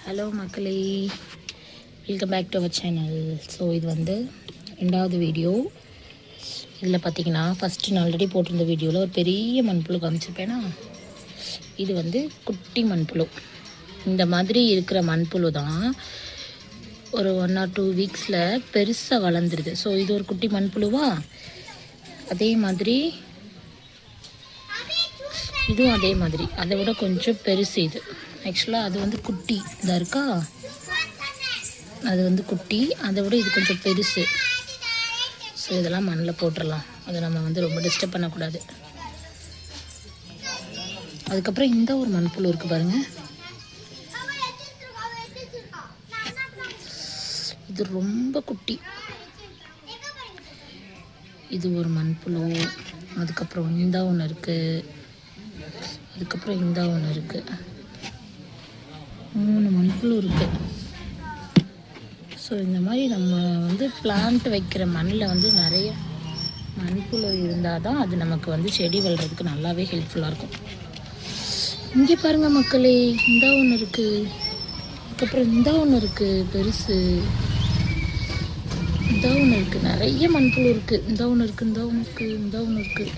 Hello மக்களே, welcome back to our channel. So இது வந்து ரெண்டாவது வீடியோ. இதில் பார்த்தீங்கன்னா ஃபஸ்ட்டு நான் ஆல்ரெடி போட்டிருந்த வீடியோவில் ஒரு பெரிய மண்புழு காமிச்சிருப்பேனா, இது வந்து குட்டி மண்புழு. இந்த மாதிரி இருக்கிற மண்புழு தான் ஒரு 1 or 2 வீக்ஸில் பெருசாக வளர்ந்துருது. ஸோ இது ஒரு குட்டி மண்புழுவா, அதே மாதிரி இதுவும் அதே மாதிரி, அதை விட கொஞ்சம் பெருசு இது. ஆக்சுவலாக அது வந்து குட்டி இதாக இருக்கா, அது வந்து குட்டி, அதை விட இது கொஞ்சம் பெருசு. ஸோ இதெல்லாம் மண்ணில் போட்டுடலாம், அதை நம்ம வந்து ரொம்ப டிஸ்டர்ப் பண்ணக்கூடாது. அதுக்கப்புறம் இந்த ஒரு மண்புழு இருக்குது பாருங்கள், இது ரொம்ப குட்டி. இது ஒரு மண்புழு. அதுக்கப்புறம் இந்த ஒன்று இருக்குது, அதுக்கப்புறம் இந்த ஒன்று இருக்குது. 3 மண்புழு இருக்குது. ஸோ இந்த மாதிரி நம்ம வந்து பிளான்ட் வைக்கிற மண்ணில் வந்து நிறைய மண்புழு இருந்தால் தான் அது நமக்கு வந்து செடி வளர்கிறதுக்கு நல்லாவே ஹெல்ப்ஃபுல்லாக இருக்கும். இங்கே பாருங்கள் மக்களே, இந்த ஒன்று இருக்குது, அதுக்கப்புறம் இந்த ஒன்று இருக்குது பெருசு, இந்த ஒன்று இருக்குது, நிறைய மண்புழு இருக்குது. இந்த ஒன்று இருக்குது, இந்த ஒன்று இருக்குது, இந்த ஒன்று இருக்குது,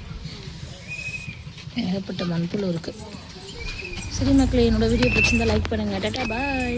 ஏகப்பட்ட மண்புழு இருக்குது. சரி மக்களே, என்னோடய வீடியோ பிடிச்சிருந்தா லைக் பண்ணுங்கள். டாடா பாய்.